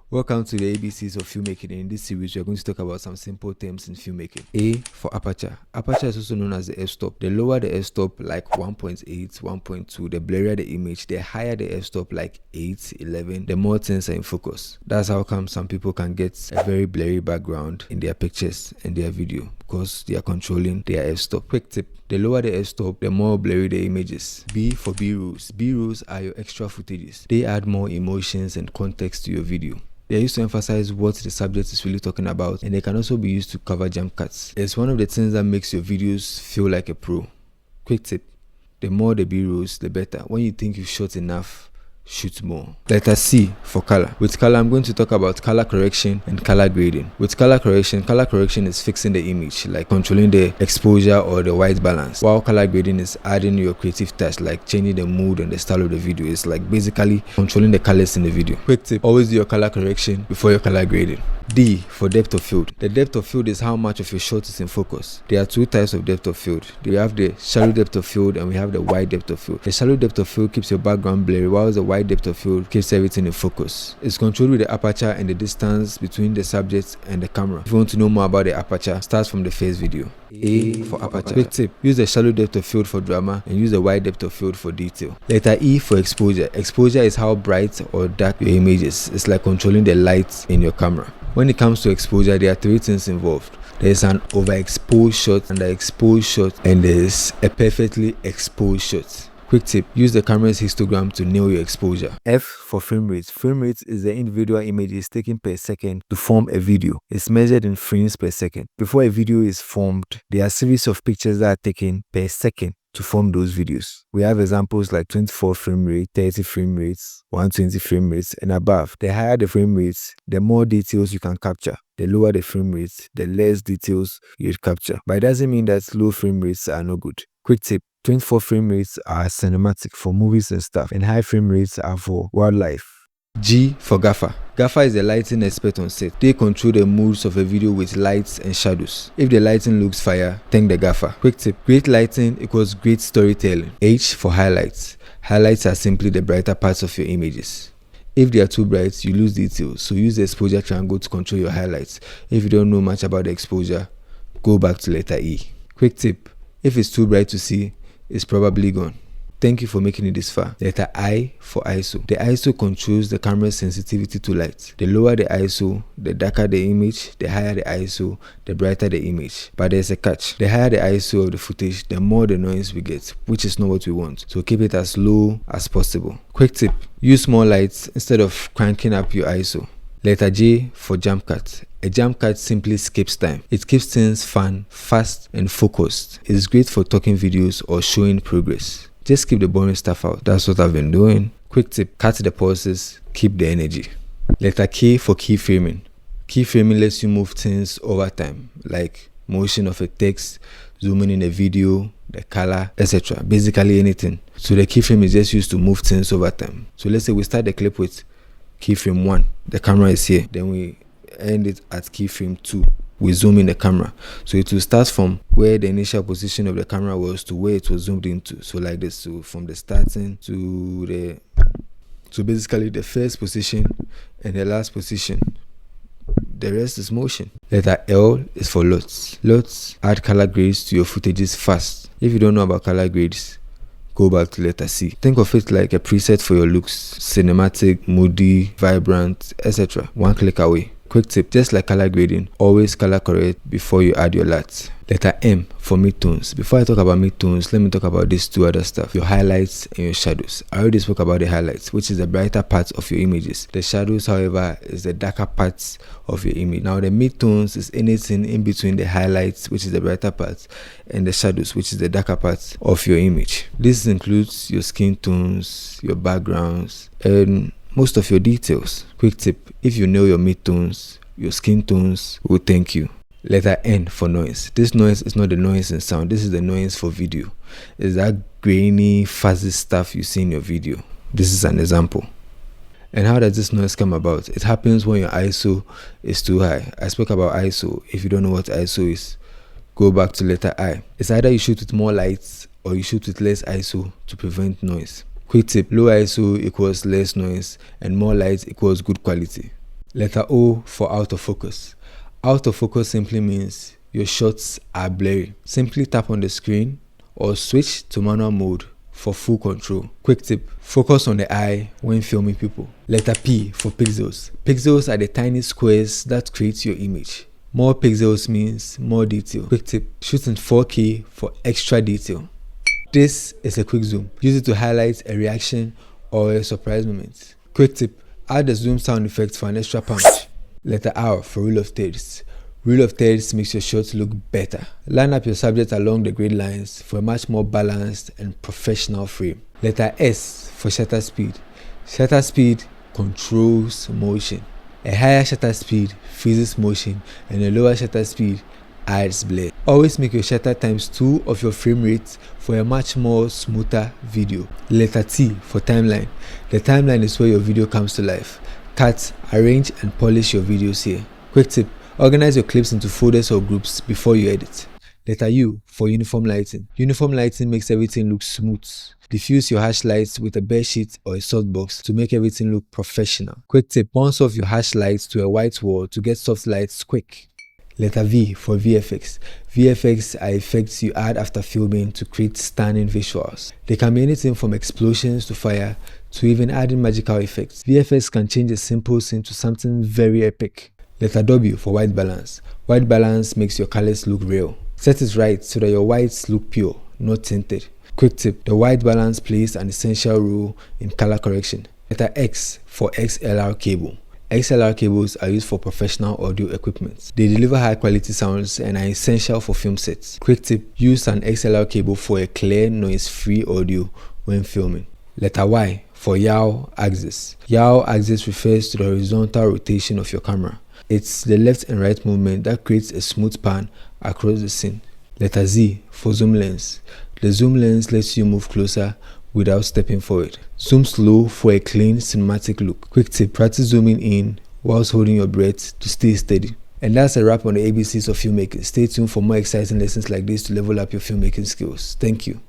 Welcome to the ABCs of filmmaking. In this series, we are going to talk about some simple terms in filmmaking. A for aperture. Aperture is also known as the f-stop. The lower the f-stop, like 1.8, 1.2, the blurrier the image, the higher the f-stop, like 8, 11, the more things are in focus. That's how come some people can get a very blurry background in their pictures and their video, because they are controlling their f-stop. Quick tip: the lower the f-stop, the more blurry the image is. B for B-rolls. B-rolls are your extra footages. They add more emotions and context to your video. They are used to emphasize what the subject is really talking about, and they can also be used to cover jump cuts. It's one of the things that makes your videos feel like a pro. Quick tip: the more the B-rolls, the better. When you think you've shot enough, shoot more. Letter C for color. With color, I'm going to talk about color correction and color grading. With color correction is fixing the image, like controlling the exposure or the white balance, while color grading is adding your creative touch, like changing the mood and the style of the video. It's like basically controlling the colors in the video. Quick tip: always do your color correction before your color grading. D for depth of field. The depth of field is how much of your shot is in focus. There are two types of depth of field. We have the shallow depth of field and we have the wide depth of field. The shallow depth of field keeps your background blurry, while the wide depth of field keeps everything in focus. It's controlled with the aperture and the distance between the subject and the camera. If you want to know more about the aperture, start from the first video. A for aperture. Quick tip: use the shallow depth of field for drama and use the wide depth of field for detail. Letter E for exposure. Exposure is how bright or dark your image is. It's like controlling the light in your camera. When it comes to exposure, there are three things involved. There is an overexposed shot, underexposed shot, and there is a perfectly exposed shot. Quick tip: use the camera's histogram to nail your exposure. F for frame rate. Frame rate is the individual images taken per second to form a video. It's measured in frames per second. Before a video is formed, there are a series of pictures that are taken per second to form those videos. We have examples like 24 frame rate, 30 frame rates, 120 frame rates, and above. The higher the frame rates, the more details you can capture. The lower the frame rates, the less details you capture. But it doesn't mean that low frame rates are no good. Quick tip: 24 frame rates are cinematic for movies and stuff, and high frame rates are for wildlife. G for gaffer. Gaffer is the lighting expert on set. They control the moods of a video with lights and shadows. If the lighting looks fire, thank the gaffer. Quick tip: great lighting equals great storytelling. H for highlights. Highlights are simply the brighter parts of your images. If they are too bright, you lose details, so use the exposure triangle to control your highlights. If you don't know much about the exposure, go back to letter E. Quick tip: if it's too bright to see, it's probably gone. Thank you for making it this far. Letter I for ISO. The ISO controls the camera's sensitivity to light. The lower the ISO, the darker the image. The higher the ISO, the brighter the image. But there's a catch. The higher the ISO of the footage, the more the noise we get, which is not what we want. So keep it as low as possible. Quick tip: use more lights instead of cranking up your ISO. Letter J for jump cut. A jump cut simply skips time. It keeps things fun, fast, and focused. It's great for talking videos or showing progress. Just keep the boring stuff out. That's what I've been doing. Quick tip: cut the pauses, keep the energy. Letter K for keyframing. Keyframing lets you move things over time, like motion of a text, zooming in a video, the color, etc. Basically anything. So the keyframe is just used to move things over time. So let's say we start the clip with keyframe 1. The camera is here. Then we end it at keyframe 2. We zoom in the camera, so it will start from where the initial position of the camera was to where it was zoomed into. So like this, so from the starting to basically the first position and the last position. The rest is motion. Letter L is for LUTs. LUTs add color grades to your footages fast. If you don't know about color grades, go back to letter C. Think of it like a preset for your looks: cinematic, moody, vibrant, etc. One click away. Quick tip: just like color grading, always color correct before you add your LUTs. Letter M for midtones. Before I talk about midtones, let me talk about these two other stuff: your highlights and your shadows. I already spoke about the highlights, which is the brighter parts of your images. The shadows, however, is the darker parts of your image. Now the midtones is anything in between the highlights, which is the brighter parts, and the shadows, which is the darker parts of your image. This includes your skin tones, your backgrounds, and most of your details. Quick tip: if you know your midtones, your skin tones will thank you. Letter N for noise. This noise is not the noise in sound. This is the noise for video. It's that grainy, fuzzy stuff you see in your video. This is an example. And how does this noise come about? It happens when your ISO is too high. I spoke about ISO. If you don't know what ISO is, go back to letter I. It's either you shoot with more lights or you shoot with less ISO to prevent noise. Quick tip: low ISO equals less noise and more light equals good quality. Letter O for out of focus. Out of focus simply means your shots are blurry. Simply tap on the screen or switch to manual mode for full control. Quick tip, focus on the eye when filming people. Letter P for pixels. Pixels are the tiny squares that create your image. More pixels means more detail. Quick tip, shoot in 4K for extra detail. This is a quick zoom. Use it to highlight a reaction or a surprise moment. Quick tip, add the zoom sound effect for an extra punch. Letter R for rule of thirds. Rule of thirds makes your shots look better. Line up your subject along the grid lines for a much more balanced and professional frame. Letter S for shutter speed. Shutter speed controls motion. A higher shutter speed freezes motion and a lower shutter speed adds blur. Always make your shutter times 2 of your frame rate for a much more smoother video. Letter T for timeline. The timeline is where your video comes to life. Cut, arrange and polish your videos here. Quick tip, organize your clips into folders or groups before you edit. Letter U for uniform lighting. Uniform lighting makes everything look smooth. Diffuse your harsh lights with a bare sheet or a softbox to make everything look professional. Quick tip, bounce off your harsh lights to a white wall to get soft lights quick. Letter V for VFX. VFX are effects you add after filming to create stunning visuals. They can be anything from explosions to fire to even adding magical effects. VFX can change a simple scene to something very epic. Letter W for white balance. White balance makes your colors look real. Set it right so that your whites look pure, not tinted. Quick tip, the white balance plays an essential role in color correction. Letter X for XLR cable. XLR cables are used for professional audio equipment. They deliver high quality sounds and are essential for film sets. Quick tip, use an XLR cable for a clear, noise-free audio when filming. Letter Y for yaw axis. Yaw axis refers to the horizontal rotation of your camera. It's the left and right movement that creates a smooth pan across the scene. Letter Z for zoom lens. The zoom lens lets you move closer without stepping forward. Zoom slow for a clean cinematic look. Quick tip, practice zooming in whilst holding your breath to stay steady. And that's a wrap on the ABCs of filmmaking. Stay tuned for more exciting lessons like this to level up your filmmaking skills. Thank you.